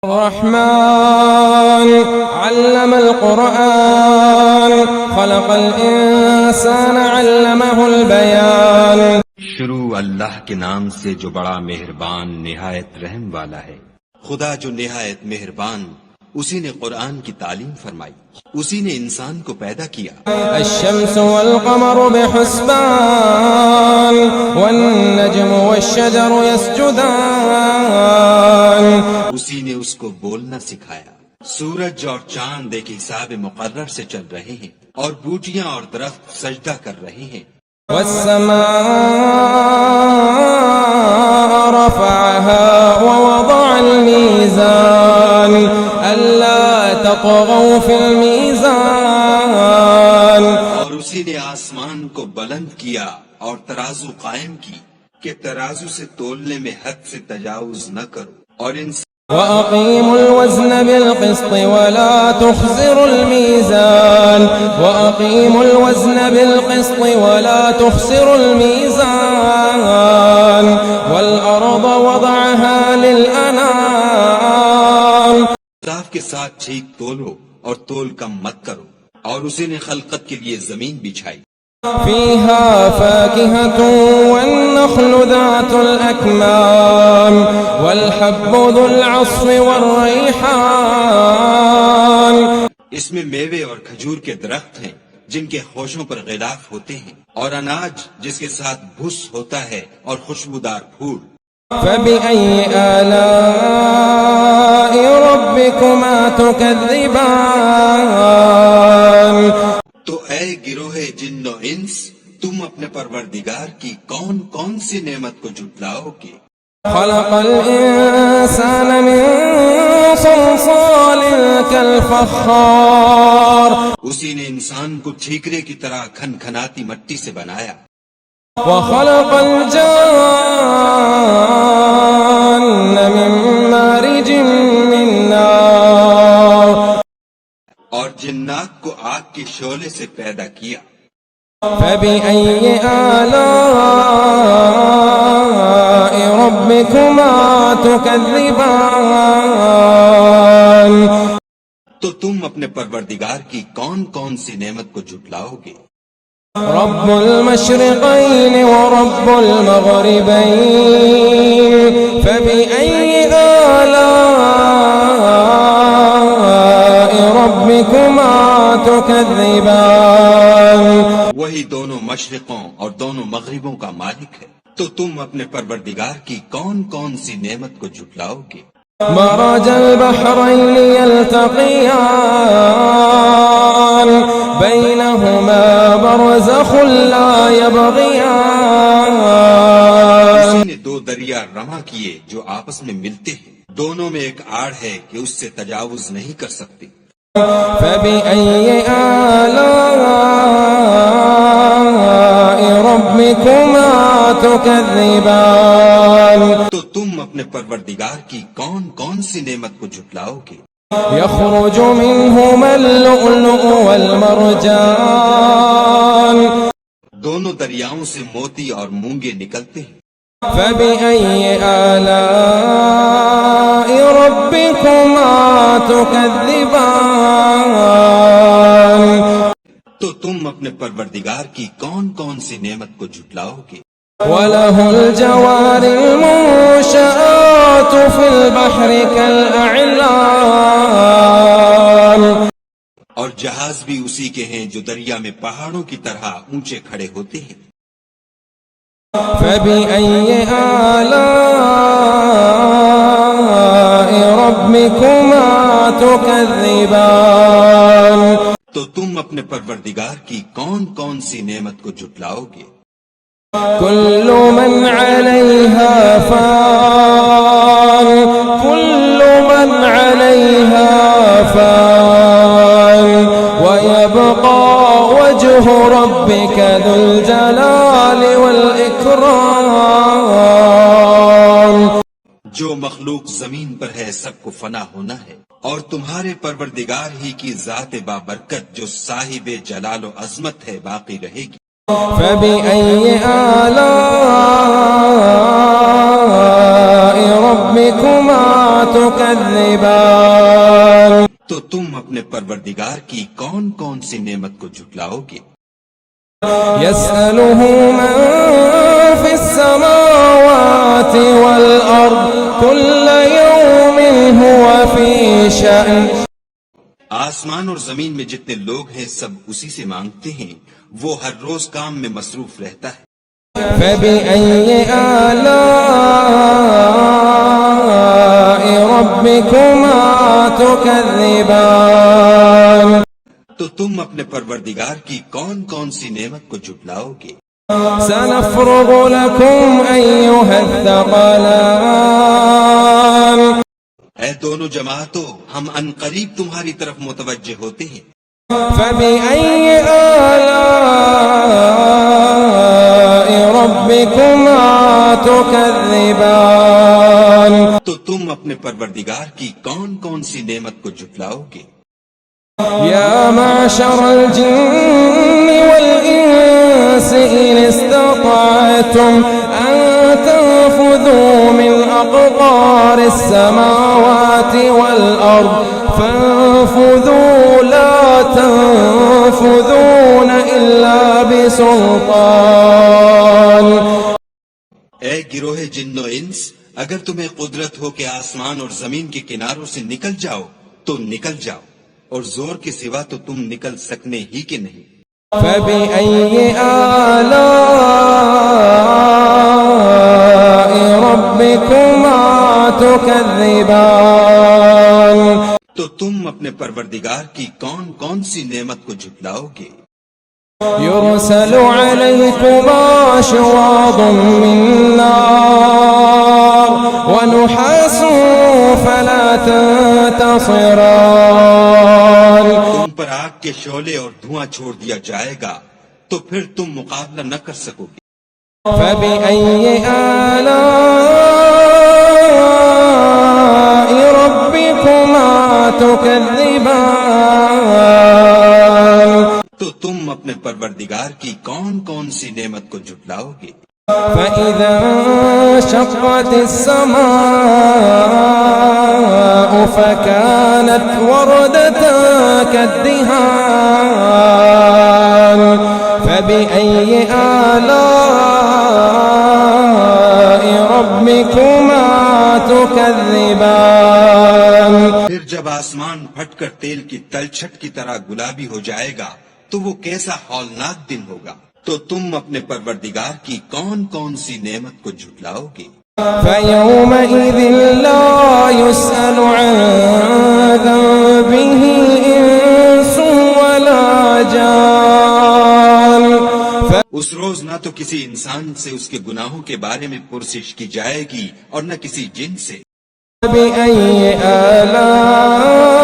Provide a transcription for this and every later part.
الرحمن علم القرآن خلق الإنسان علمه البيان. شروع اللہ کے نام سے جو بڑا مہربان نہایت رحم والا ہے. خدا جو نہایت مہربان، اسی نے قرآن کی تعلیم فرمائی، اسی نے انسان کو پیدا کیا. الشمس والقمر بحسبان والنجم والشجر يسجدان. اسی نے اس کو بولنا سکھایا. سورج اور چاند ایک حساب مقرر سے چل رہے ہیں اور بوٹیاں اور درخت سجدہ کر رہے ہیں. والسماء رفعها ووضع الميزان ألا تطغوا في الميزان. اور اسی نے آسمان کو بلند کیا اور ترازو قائم کی کہ ترازو سے تولنے میں حد سے تجاوز نہ کرو. اور وَأَقِيمُوا الْوَزْنَ بِالْقِسْطِ وَلَا تُخْسِرُوا الْمِيزَانَ وَأَقِيمُوا الْوَزْنَ بِالْقِسْطِ وَلَا تُخْسِرُوا الْمِيزَانَ وَالْأَرْضَ وَضَعَهَا لِلْأَنَامِ. انصاف کے ساتھ ٹھیک تولو اور تول کم مت کرو. اور اسی نے خلقت کے لیے زمین بچھائی. فيها فاكهة والنخل ذات الأكمام والحب ذو العصف والريحان. اس میں میوے اور کھجور کے درخت ہیں جن کے خوشوں پر غلاف ہوتے ہیں، اور اناج جس کے ساتھ بھس ہوتا ہے اور خوشبودار پھول. فبأي آلاء ربكما تكذبان. تو اے گروہ جن و انس، تم اپنے پروردگار کی کون کون سی نعمت کو جھٹلاؤ گے؟ خلق الانسان من صلصال كالفخار. اسی نے انسان کو ٹھیکرے کی طرح کھنکھناتی مٹی سے بنایا. وخلق الجان من مارج من نار. اور جنات کو آگ کے شعلے سے پیدا کیا. فبأي آلاء ربكما تكذبان. تو تم اپنے پروردگار کی کون کون سی نعمت کو جھٹلاؤ گے؟ رب المشرقين ورب المغربين فبأي آلاء ربكما تكذبان. وہی دونوں مشرقوں اور دونوں مغربوں کا مالک ہے. تو تم اپنے پروردگار کی کون کون سی نعمت کو جھٹلاؤ گے؟ مرج البحرين يلتقيان بينهما برزخ لا يبغيان. اسی نے دو دریا رواں کیے جو آپس میں ملتے ہیں، دونوں میں ایک آڑ ہے کہ اس سے تجاوز نہیں کر سکتے. فبأي آلاء ربكما تكذبان. تو تم اپنے پروردگار کی کون کون سی نعمت کو جھٹلاؤ گے؟ يخرج منهما اللؤلؤ والمرجان. دونوں دریاؤں سے موتی اور مونگے نکلتے ہیں. فبأي آلاء ربكما تكذبان. تو تم اپنے پروردگار کی کون کون سی نعمت کو جھٹلاؤ گے؟ وله الجوار المنشآت في البحر كالأعلام. اور جہاز بھی اسی کے ہیں جو دریا میں پہاڑوں کی طرح اونچے کھڑے ہوتے ہیں. فبأي آلاء ربكما تكذبان. تو تم اپنے پروردگار کی کون کون سی نعمت کو جھٹلاؤ گے؟ كل من عليها فان كل من عليها فان ويبقى وجه ربك ذو الجلال والإكرام. جو مخلوق زمین پر ہے سب کو فنا ہونا ہے، اور تمہارے پروردگار ہی کی ذات بابرکت جو صاحب جلال و عظمت ہے باقی رہے گی. فبأي آلاء ربكما ربكما تكذبان تو تم اپنے پروردگار کی کون کون سی نعمت کو جھٹلاؤ گے؟ يسأله من في السماوات والأرض كل يوم هو في شأن آسمان اور زمین میں جتنے لوگ ہیں سب اسی سے مانگتے ہیں، وہ ہر روز کام میں مصروف رہتا ہے۔ فبأي آلاء ربكما تكذبان تو تم اپنے پروردگار کی کون کون سی نعمت کو جھٹلاؤ گے؟ سنفرغ لكم أيها الثقلان اے دونوں جماعتوں، ہم عنقریب تمہاری طرف متوجہ ہوتے ہیں۔ فبأي آلاء ربكما تكذبان تو تم اپنے پروردگار کی کون کون سی نعمت کو جھٹلاؤ گے؟ يا معشر الجن والإنس إن استطعتم أن تنفذوا من أقطار السماوات والأرض فانفذوا لا تنفذون إلا بسلطان اے گروہ جن و انس، اگر تمہیں قدرت ہو کہ آسمان اور زمین کے کناروں سے نکل جاؤ تو نکل جاؤ، اور زور کے سوا تو تم نکل سکنے ہی کے نہیں۔ فبأي آلاء ربكما تكذبان تو تم اپنے پروردگار کی کون کون سی نعمت کو جھٹلاؤ گے؟ يرسل عليكما شواظ من نار ونحاس فلا تنتصران تم پر آگ کے شعلے اور دھواں چھوڑ دیا جائے گا تو پھر تم مقابلہ نہ کر سکو گے۔ فبأي آلاء ربكما تكذبان تو تم اپنے پروردگار کی کون کون سی نعمت کو جھٹلاؤ گے؟ فإذا انشقت السماء فكانت وردة كالدهان فبأي آلاء ربكما تكذبان پھر جب آسمان پھٹ کر تیل کی تلچھٹ کی طرح گلابی ہو جائے گا تو وہ کیسا ہولناک دن ہوگا۔ تو تم اپنے پروردگار کی کون کون سی نعمت کو جھٹلاؤ گے؟ فيومئذ لا يسأل عن ذنبه إنس ولا جان اس روز نہ تو کسی انسان سے اس کے گناہوں کے بارے میں پرسش کی جائے گی اور نہ کسی جن سے۔ فبأي آلاء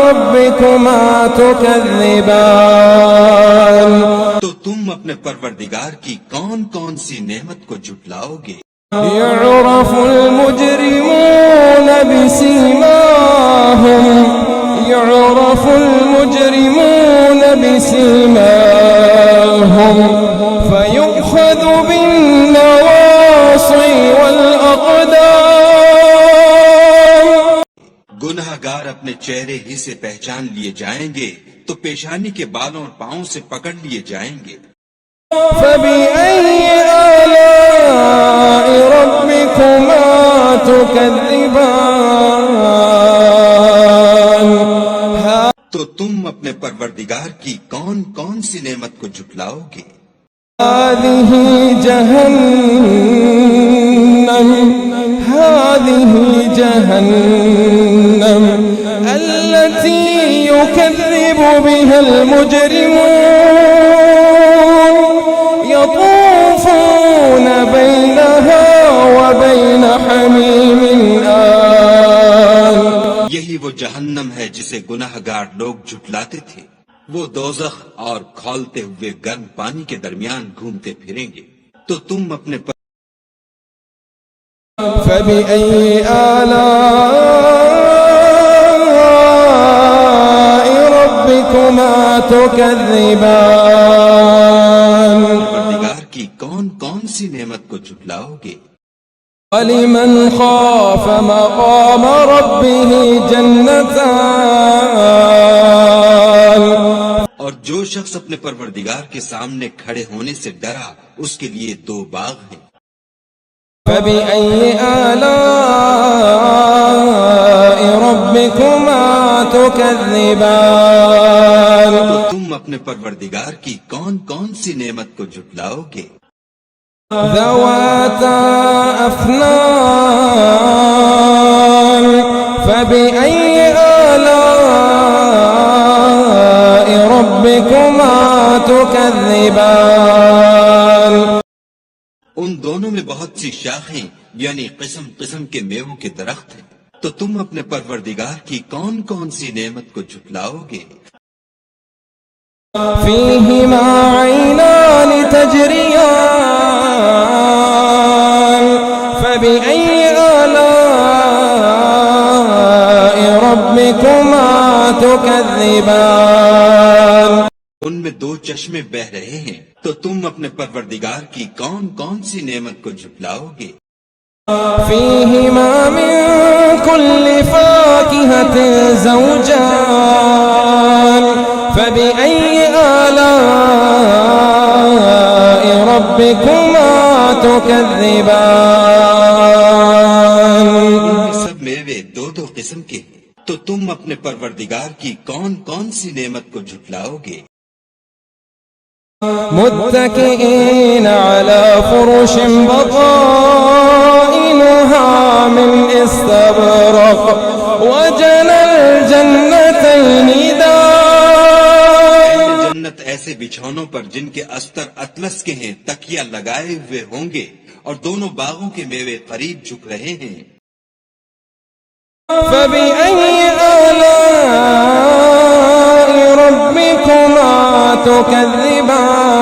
ربكما تكذبان تو تم اپنے پروردگار کی کون کون سی نعمت کو جھٹلاؤ گے؟ يعرف المجرمون بسيماهم يعرف المجرمون بسيماهم فيؤخذ بالنواصي والأقدام گناہ گار اپنے چہرے ہی سے پہچان لیے جائیں گے تو پیشانی کے بالوں اور پاؤں سے پکڑ لیے جائیں گے۔ فبأي آلاء ربكما تكذبان تو تم اپنے پروردگار کی کون کون سی نعمت کو جھٹلاؤ گے؟ هذه جهنم التي يكذب بها المجرمون يطوفون بينها وبين حميم آن یہی وہ جہنم ہے جسے گناہ گار لوگ جھٹلاتے تھے، وہ دوزخ اور کھولتے ہوئے گرم پانی کے درمیان گھومتے پھریں گے۔ تو تم اپنے فبأي آلاء ربكما تكذبان پروردگار کی کون کون سی نعمت کو جھٹلاؤ گے؟ ولمن خاف مقام ربه جنتان اور جو شخص اپنے پروردگار کے سامنے کھڑے ہونے سے ڈرا اس کے لیے 2 باغ ہیں۔ فبأي آلاء ربكما تكذبان تو تم اپنے پروردگار کی کون کون سی نعمت کو جھٹلاؤ گے؟ ذواتا أفنان فبأي آلاء ربكما تكذبان ان دونوں میں بہت سی شاخیں یعنی قسم قسم کے میووں کے درخت ہیں، تو تم اپنے پروردگار کی کون کون سی نعمت کو جھٹلاؤ گے؟ فيهما عينان تجريان فبأي آلاء ربكما تكذبان ان میں 2 چشمے بہ رہے ہیں، تو تم اپنے پروردگار کی کون کون سی نعمت کو جھٹلاؤ گے؟ فيهما من كل فاكهة زوجان فبأي آلاء ربكما تكذبان ان میں سب میوے 2 قسم کے ہیں، تو تم اپنے پروردگار کی کون کون سی نعمت کو جھٹلاؤ گے؟ متكئين على فرش بطائنها من استبرق وجنى الجنتين دان جنت ایسے بچھونوں پر جن کے استر اطلس کے ہیں تکیہ لگائے ہوئے ہوں گے، اور دونوں باغوں کے میوے قریب جھک رہے ہیں۔ فبأي آلاء ربكما تكذبان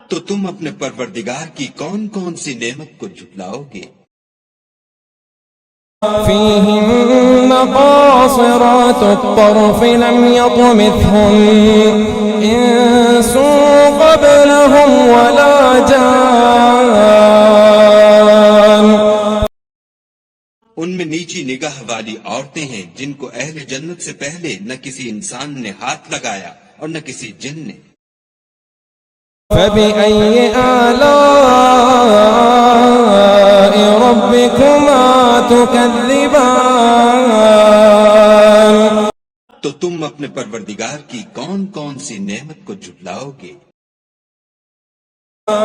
تو تم اپنے پروردگار کی کون کون سی نعمت کو جھٹلاؤ گے؟ فيهن قاصرات الطرف لم يطمثهن إنس قبلهم ولا جان ان میں نیچی نگاہ والی عورتیں ہیں جن کو اہل جنت سے پہلے نہ کسی انسان نے ہاتھ لگایا اور نہ کسی جن نے۔ فبأي آلاء ربكما تكذبان تو تم اپنے پروردگار کی کون کون سی نعمت کو جھٹلاؤ گے؟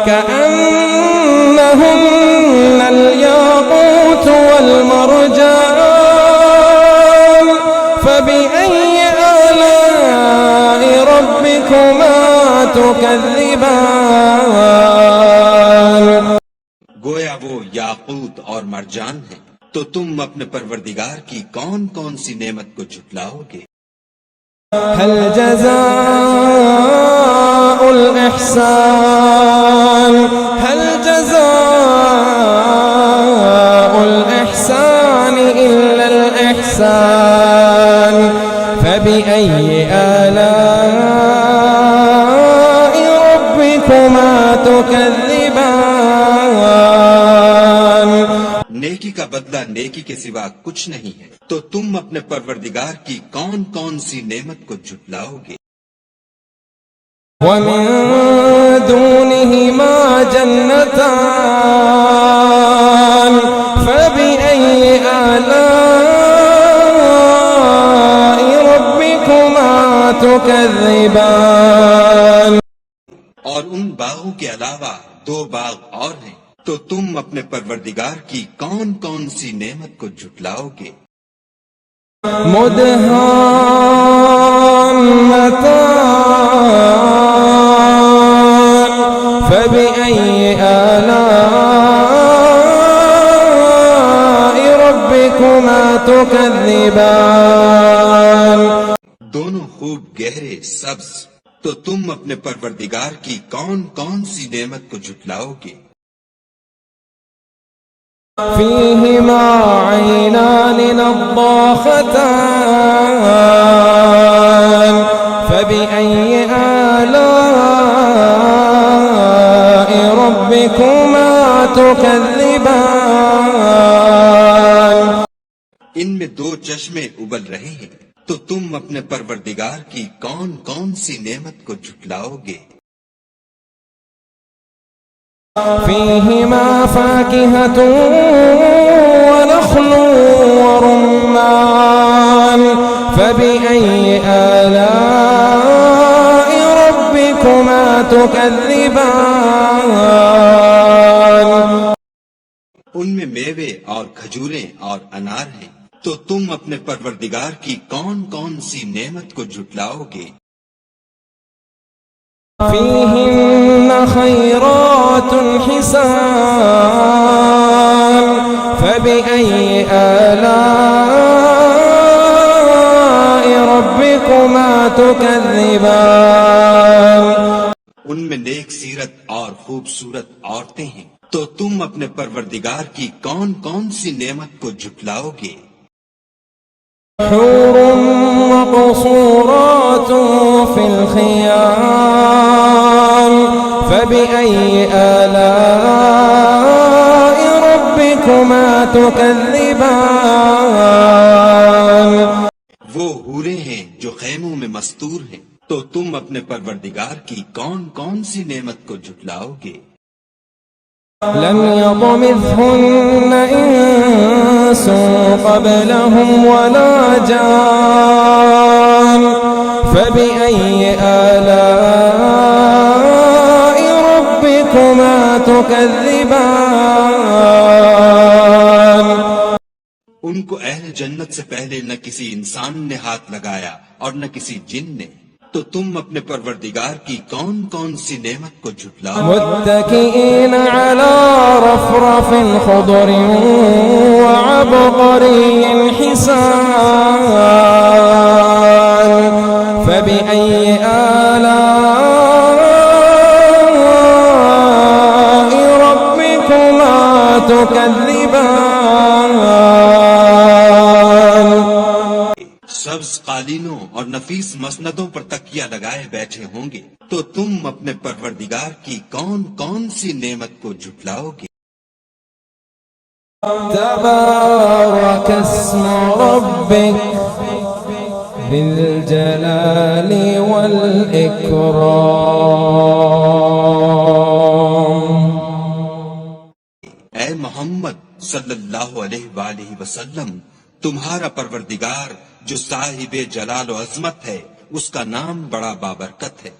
كأنهن الياقوت والمرجان فبأي آلاء ربكما تكذبان گویا وہ یاقوت اور مرجان ہیں، تو تم اپنے پروردگار کی کون کون سی نعمت کو جھٹلاؤ گے؟ هل جزاء الإحسان هل جزاء الإحسان إلا الإحسان فبأي آلاء ربكما تكذبان نیکی کا بدلہ نیکی کے سوا کچھ نہیں ہے، تو تم اپنے پروردگار کی کون کون سی نعمت کو جھٹلاؤ گے؟ ومن دونهما جنتان فبأي آلاء ربكما تكذبان اور ان باغوں کے علاوہ 2 باغ اور ہیں، تو تم اپنے پروردگار کی کون کون سی نعمت کو جھٹلاؤ گے؟ مدهامتان فبأي آلاء ربكما تكذبان دونوں خوب گہرے سبز، تو تم اپنے پروردگار کی کون کون سی نعمت کو جھٹلاؤ گے؟ فيهما عينان نضاختان فبأي آلاء ربكما تكذبان ان میں دو چشمے ابل رہے ہیں، تو تم اپنے پروردگار کی کون کون سی نعمت کو جھٹلاؤ گے؟ فيهما فاكهة ونخل ورمان فبأي آلاء ربكما تكذبان ان میں میوے اور کھجوریں اور انار ہیں، تو تم اپنے پروردگار کی کون کون سی نعمت کو جھٹلاؤ گے؟ فيهن خيرات حسان فبأي آلاء ربكما تكذبان ان میں نیک سیرت اور خوبصورت عورتیں ہیں، تو تم اپنے پروردگار کی کون کون سی نعمت کو جھٹلاؤ گے؟ حور مقصورات في الخيام فبأي آلاء ربكما تكذبان وہ حوریں ہیں جو خیموں میں مستور ہیں، تو تم اپنے پروردگار کی کون کون سی نعمت کو جھٹلاؤ گے؟ لم يطمثهن إنس قبلهم ولا جان فبأي آلاء ربكما تكذبان ان کو اہل جنت سے پہلے نہ کسی انسان نے ہاتھ لگایا اور نہ کسی جن نے، تو تم اپنے پروردگار کی کون کون سی نعمت کو جھٹلاؤ؟ متكئين على رفرف خضر وعبقري حسان فبأي آلاء ربكما تكذبان سبز قالینوں اور نفیس مسندوں پر تکیہ لگائے بیٹھے ہوں گے، تو تم اپنے پروردگار کی کون کون سی نعمت کو جھٹلاؤ گے؟ تبارك اسم ربك ذي الجلال والإكرام اے محمد صلی اللہ علیہ وآلہ وسلم، تمہارا پروردگار جو صاحب جلال و عظمت ہے، اس کا نام بڑا بابرکت ہے۔